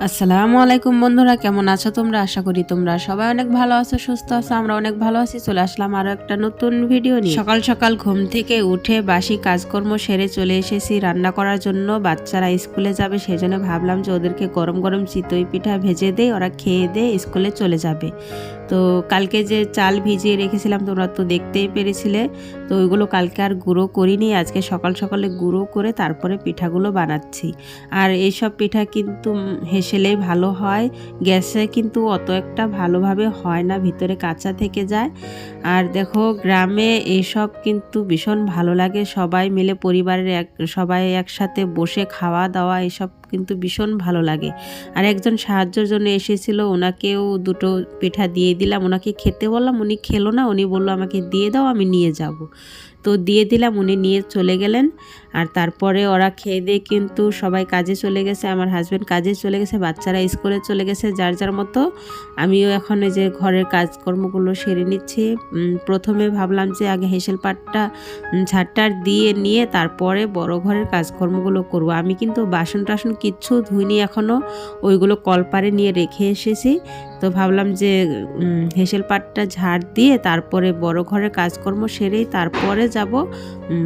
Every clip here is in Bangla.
আসসালামু আলাইকুম বন্ধুরা, কেমন আছো তোমরা? আশা করি তোমরা সবাই অনেক ভালো আছো, সুস্থ আছো। আমরা অনেক ভালো আছি। চলে আসলাম আরো একটা নতুন ভিডিও নিয়ে। সকাল সকাল ঘুম থেকে উঠে বাসি কাজকর্ম সেরে চলে এসেছি রান্না করার জন্য। বাচ্চারা স্কুলে যাবে, সেজন্য ভাবলাম যে ওদেরকে গরম গরম চিতই পিঠা ভেজে দেই, ওরা খেয়ে দিয়ে স্কুলে চলে যাবে। তো কালকে যে চাল ভিজিয়ে রেখেছিলাম তোমরা তো দেখতেই পেরেছিলে, তো ওইগুলো কালকে আর গুঁড়ো করিনি, আজকে সকাল সকালে গুঁড়ো করে তারপরে পিঠাগুলো বানাচ্ছি। আর এইসব পিঠা কিন্তু হেসেলেই ভালো হয়, গ্যাসে কিন্তু অত একটা ভালোভাবে হয় না, ভিতরে কাঁচা থেকে যায়। আর দেখো গ্রামে এইসব কিন্তু ভীষণ ভালো লাগে, সবাই মিলে পরিবারের সবাই একসাথে বসে খাওয়া দাওয়া এসব কিন্তু ভীষণ ভালো লাগে। আর একজন সাহায্যের জন্য এসেছিল, ওনাকেও দুটো পিঠা দিয়ে দিলাম, ওনাকে খেতে বললাম, উনি খেলো না, উনি বললো আমাকে দিয়ে দাও আমি নিয়ে যাব। তো দিয়ে দিলাম, উনি নিয়ে চলে গেলেন। আর তারপরে ওরা খেয়ে দিয়ে কিন্তু সবাই কাজে চলে গেছে, আমার হাজব্যান্ড কাজে চলে গেছে, বাচ্চারা স্কুলে চলে গেছে যার যার মতো। আমিও এখন এই যে ঘরের কাজকর্মগুলো সেরে নিচ্ছি। প্রথমে ভাবলাম যে আগে হেসেল পাটটা ঝাড়টার দিয়ে নিয়ে তারপরে বড় ঘরের কাজকর্মগুলো করব। আমি কিন্তু বাসন টাসন কিচ্ছু ধুইনি এখনও, ওইগুলো কলপারে নিয়ে রেখে এসেছি। তো ভাবলাম যে হেসেল পাটটা ঝাড় দিয়ে তারপরে বড় ঘরের কাজকর্ম সেরেই তারপরে যাব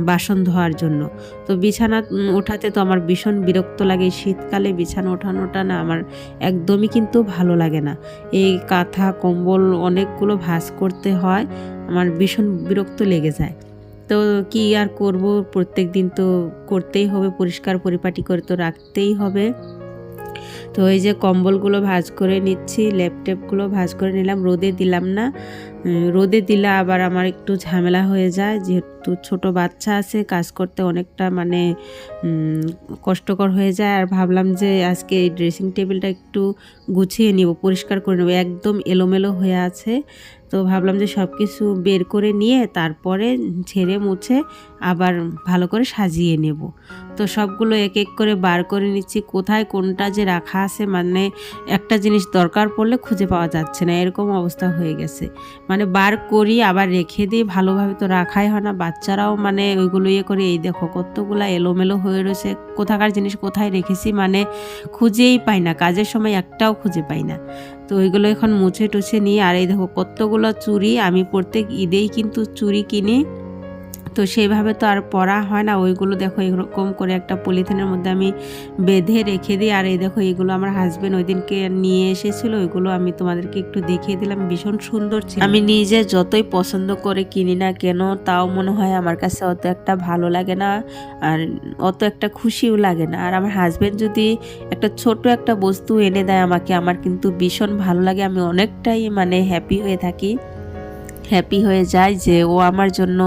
বাসন ধোয়ার জন্য। তো বিছানা ওঠাতে তো আমার ভীষণ বিরক্ত লাগে, শীতকালে বিছানা ওঠানোটা না আমার একদমই কিন্তু ভালো লাগে না। এই কাঁথা কম্বল অনেকগুলো ভাঁজ করতে হয়, আমার ভীষণ বিরক্ত লেগে যায়। তো কি আর করব, প্রত্যেক দিন তো করতেই হবে, পরিষ্কার পরিপাটি করে তো রাখতেই হবে। তো এই যে কম্বলগুলো ভাঁজ করে নিচ্ছি, ল্যাপটপগুলো ভাঁজ করে নিলাম, রোদে দিলাম না, রোদে দিলে আবার আমার একটু ঝামেলা হয়ে যায়, যেহেতু ছোট বাচ্চা আছে, কাজ করতে অনেকটা মানে কষ্টকর হয়ে যায়। আর ভাবলাম যে আজকে এই ড্রেসিং টেবিলটা একটু গুছিয়ে নিব, পরিষ্কার করে নেব, একদম এলোমেলো হয়ে আছে। তো ভাবলাম যে সব কিছু বের করে নিয়ে তারপরে ঝেড়ে মুছে আবার ভালো করে সাজিয়ে নেব। তো সবগুলো এক এক করে বার করে নিচ্ছি, কোথায় কোনটা যে রাখা আছে, মানে একটা জিনিস দরকার পড়লে খুঁজে পাওয়া যাচ্ছে না, এরকম অবস্থা হয়ে গেছে। মানে বার করি আবার রেখে দিই, ভালোভাবে তো রাখাই হয় না, বাচ্চারাও মানে ওইগুলো ইয়ে করে, এই দেখো কতগুলা এলোমেলো হয়ে রয়েছে, কোথাকার জিনিস কোথায় রেখেছি মানে খুঁজেই পাই না, কাজের সময় একটাও খুঁজে পাই না। তো ওইগুলো এখন মুছে টুছে নিয়ে, আর এই দেখো কতগুলো চুড়ি, আমি প্রত্যেক ঈদেই কিন্তু চুড়ি কিনি, তো সেইভাবে তো আর পরা হয় না। ওইগুলো দেখো এরকম করে একটা পলিথিনের মধ্যে আমি বেঁধে রেখে দিই। আর এই দেখো এইগুলো আমার হাজবেন্ড ওই দিনকে নিয়ে এসেছিলো, ওইগুলো আমি তোমাদেরকে একটু দেখিয়ে দিলাম, ভীষণ সুন্দর ছিল। আমি নিজে যতই পছন্দ করে কিনি না কেন, তাও মনে হয় আমার কাছে অত একটা ভালো লাগে না, আর অত একটা খুশিও লাগে না। আর আমার হাজবেন্ড যদি একটা ছোট একটা বস্তু এনে দেয় আমাকে, আমার কিন্তু ভীষণ ভালো লাগে, আমি অনেকটাই মানে হ্যাপি হয়ে যায় যে ও আমার জন্য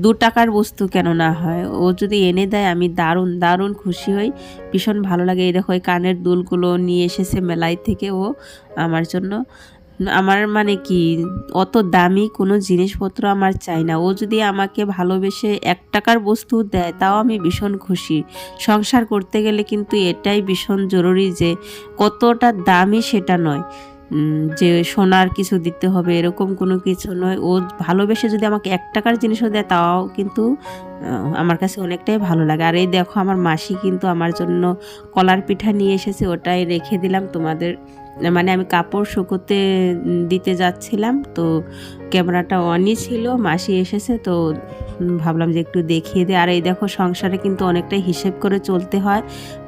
2 টাকার বস্তু কেন না হয়, ও যদি এনে দেয় আমি দারুণ দারুণ খুশি হই, ভীষণ ভালো লাগে। এই দেখো এই কানের দুলগুলো নিয়ে এসেছে মেলাই থেকে ও আমার জন্য। আমার মানে কি, অত দামি কোনো জিনিসপত্র আমার চাই না, ও যদি আমাকে ভালোবেসে 1 টাকার বস্তু দেয় তাও আমি ভীষণ খুশি। সংসার করতে গেলে কিন্তু এটাই ভীষণ জরুরি যে কতটা দামি সেটা নয়, যে সোনার কিছু দিতে হবে এরকম কোনো কিছু নয়, ও ভালোবেসে যদি আমাকে 1 টাকার জিনিসও দেয় তাও কিন্তু আমার কাছে অনেকটাই ভালো লাগে। আর এই দেখো আমার মাসি কিন্তু আমার জন্য কলার পিঠা নিয়ে এসেছে, ওটাই রেখে দিলাম তোমাদের, মানে আমি কাপড় শুকোতে দিতে যাচ্ছিলাম, তো ক্যামেরাটা অনই ছিল, মাসি এসেছে তো ভাবলাম যে একটু দেখিয়ে দিই। আর এই দেখো সংসারে কিন্তু অনেকটাই হিসেব করে চলতে হয়।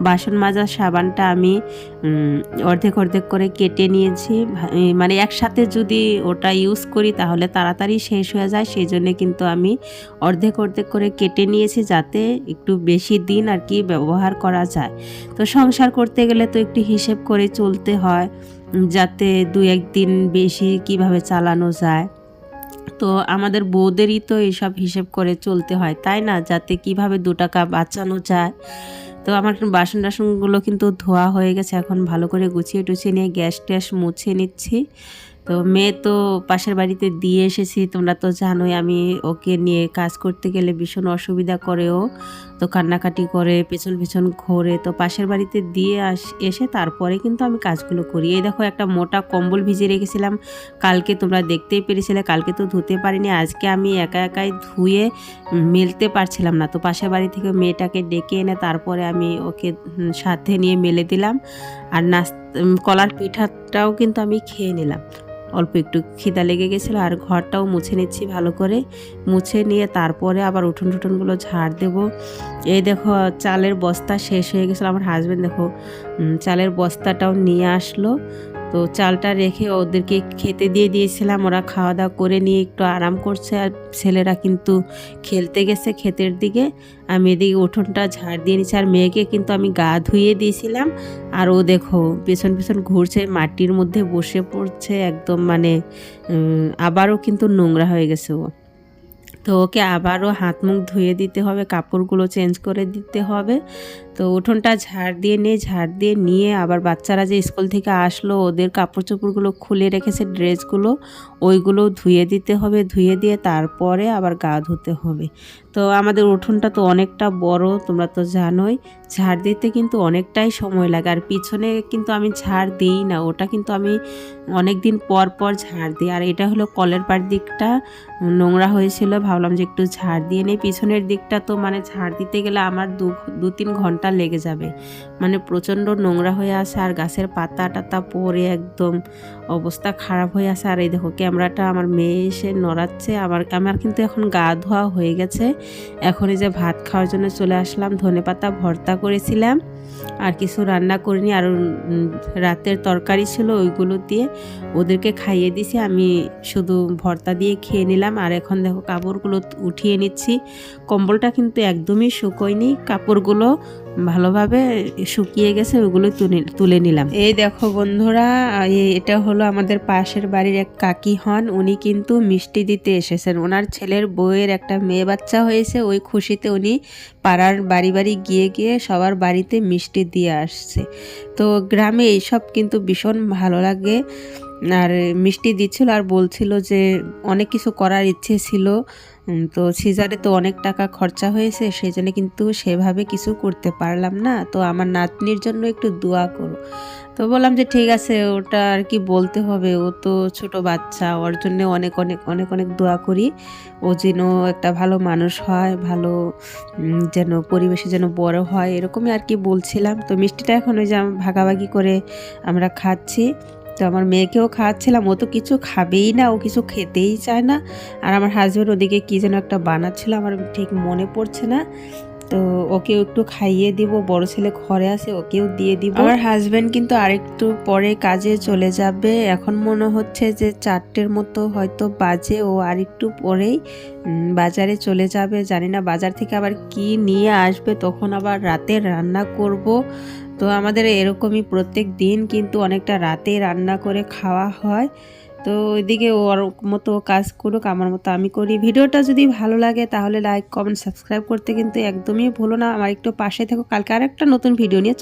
বাসন মাজার সাবানটা আমি অর্ধেক অর্ধেক করে কেটে নিয়েছি, মানে একসাথে যদি ওটা ইউজ করি তাহলে তাড়াতাড়ি শেষ হয়ে যায়, সেই জন্যে কিন্তু আমি অর্ধেক অর্ধেক করে কেটে নিয়েছি, যাতে একটু বেশি দিন আর কি ব্যবহার করা যায়। তো সংসার করতে গেলে তো একটু হিসেব করে চলতে হয়, যাতে 2-1 দিন বেশি কিভাবে চালানো যায়। তো আমাদের বউদেরই তো এইসব হিসেব করে চলতে হয়, তাই না, যাতে কিভাবে 2 টাকা বাঁচানো যায়। তো আমার বাসন টাসনগুলো কিন্তু ধোয়া হয়ে গেছে, এখন ভালো করে গুছিয়ে টুছিয়ে নিয়ে গ্যাস ট্যাস মুছে নিচ্ছি। তো মেয়ে তো পাশের বাড়িতে দিয়ে এসেছি, তোমরা তো জানোই আমি ওকে নিয়ে কাজ করতে গেলে ভীষণ অসুবিধা করেও, তো কান্নাকাটি করে পেছন পেছন ঘোরে। তো পাশের বাড়িতে দিয়ে এসে তারপরে কিন্তু আমি কাজগুলো করি। এই দেখো একটা মোটা কম্বল ভিজিয়ে রেখেছিলাম কালকে, তোমরা দেখতেই পেরেছিলে, কালকে তো ধুতে পারিনি, আজকে আমি একা একাই ধুয়ে মেলতে পারছিলাম না। তো পাশের বাড়ি থেকে মেয়েটাকে ডেকে এনে তারপরে আমি ওকে সাথে নিয়ে মেলে দিলাম। আর কলার পিঠাটাও কিন্তু আমি খেয়ে নিলাম, অল্প একটু খিদা লেগে গেছিলো। আর ঘরটাও মুছে নিচ্ছি ভালো করে, মুছে নিয়ে তারপরে আবার উঠোন টুঠোনগুলো ঝাড় দেব। এই দেখো চালের বস্তা শেষ হয়ে গেছিলো, আমার হাজব্যান্ড দেখো চালের বস্তাটাও নিয়ে আসলো। তো চালটা রেখে ওদেরকে খেতে দিয়ে দিয়েছিলাম, ওরা খাওয়া দাওয়া করে নিয়ে একটু আরাম করছে। আর ছেলেরা কিন্তু খেলতে গেছে ক্ষেতের দিকে, আমি এদিকে উঠোনটা ঝাড় দিয়ে নিচ্ছি। আর মেয়েকে কিন্তু আমি গা ধুয়ে দিয়েছিলাম, আর ও দেখো পেছন পেছন ঘুরছে, মাটির মধ্যে বসে পড়ছে একদম, মানে আবারও কিন্তু নোংরা হয়ে গেছে ও। তো ওকে আবারও হাত মুখ ধুয়ে দিতে হবে, কাপড়গুলো চেঞ্জ করে দিতে হবে। তো উঠোনটা ঝাড় দিয়ে নিয়ে আবার বাচ্চারা যে স্কুল থেকে আসলো ওদের কাপড় চোপড়গুলো খুলে রেখেছে, ড্রেসগুলো ওইগুলো ধুয়ে দিতে হবে, ধুয়ে দিয়ে তারপরে আবার গা ধুতে হবে। তো আমাদের উঠোনটা তো অনেকটা বড়, তোমরা তো জানোই, ঝাড় দিতে কিন্তু অনেকটাই সময় লাগে। আর পিছনে কিন্তু আমি ঝাড় দিই না, ওটা কিন্তু আমি অনেক দিন পর পর ঝাড় দিই। আর এটা হলো কলের পাড় দিকটা নোংরা হয়েছিল, ভাবলাম যে একটু ঝাড় দিয়ে নেই। পিছনের দিকটা তো মানে ঝাড় দিতে গেলে আমার 2-3 ঘন্টা লেগে যাবে, মানে প্রচণ্ড নোংরা হয়ে আসে। আর গাছের পাতা টাতা পরে একদম অবস্থা খারাপ হয়ে আসে। আর এই দেখো ক্যামেরাটা আমার মেয়ে এসে নড়াচ্ছে। আমার কিন্তু এখন গা ধোয়া হয়ে গেছে, এখন এই যে ভাত খাওয়ার জন্য চলে আসলাম। ধনেপাতা ভর্তা করেছিলাম, আর কিছু রান্না করিনি, আর রাতের তরকারি ছিল ওইগুলো দিয়ে ওদেরকে খাইয়ে দিছি, আমি শুধু ভর্তা দিয়ে খেয়ে নিলাম। আর এখন দেখো কাপড়গুলো উঠিয়ে নিচ্ছি, কম্বলটা কিন্তু একদমই শুকোয়নি, কাপড়গুলো ভালোভাবে শুকিয়ে গেছে, ওইগুলো তুলে নিলাম। এই দেখো বন্ধুরা, এটা হলো আমাদের পাশের বাড়ির এক কাকি হন, উনি কিন্তু মিষ্টি দিতে এসেছেন। ওনার ছেলের বউয়ের একটা মেয়ে বাচ্চা হয়েছে, ওই খুশিতে উনি পাড়ার বাড়ি বাড়ি গিয়ে সবার বাড়িতে মিষ্টি দিয়ে আসছে। তো গ্রামে এইসব কিন্তু ভীষণ ভালো লাগে। আর মিষ্টি দিচ্ছিল আর বলছিল যে অনেক কিছু করার ইচ্ছে ছিল, তো সিজারে তো অনেক টাকা খরচা হয়েছে, সেই জন্য কিন্তু সেভাবে কিছু করতে পারলাম না, তো আমার নাতনির জন্য একটু দোয়া করো। তো বললাম যে ঠিক আছে, ওটা আর কি বলতে হবে, ও তো ছোট বাচ্চা, ওর জন্য অনেক অনেক অনেক অনেক দোয়া করি, ও যেন একটা ভালো মানুষ হয়, ভালো যেন পরিবেশে যেন বড় হয়, এরকমই আর কি বলছিলাম। তো মিষ্টিটা এখন ওই যে ভাগাভাগি করে আমরা খাচ্ছি। তো আমার মেয়েকেও খাওয়াচ্ছিলাম, ও তো কিছু খাবেই না, ও কিছু খেতেই চায় না। আর আমার হাজব্যান্ড ওদিকে কী যেন একটা বানাচ্ছিল, আমার ঠিক মনে পড়ছে না, তো ওকেও একটু খাইয়ে দিব। বড় ছেলে ঘরে আছে, ওকেও দিয়ে দিব। আমার হাজব্যান্ড কিন্তু আরেকটু পরে কাজে চলে যাবে, এখন মনে হচ্ছে যে 4টের মতো হয়তো বাজে, ও আরেকটু পরেই বাজারে চলে যাবে। জানি না বাজার থেকে আবার কি নিয়ে আসবে, তখন আবার রাতে রান্না করব। তো আমাদের এরকমই প্রত্যেক দিন কিন্তু অনেকটা রাতে রান্না করে খাওয়া হয়। তো ওইদিকে ওর মতো কাজ করুক, আমার মতো আমি করি। ভিডিওটা যদি ভালো লাগে তাহলে লাইক কমেন্ট সাবস্ক্রাইব করতে কিন্তু একদমই ভুলো না। আমার একটু পাশে থেকো, কালকে আরেকটা নতুন ভিডিও নিয়ে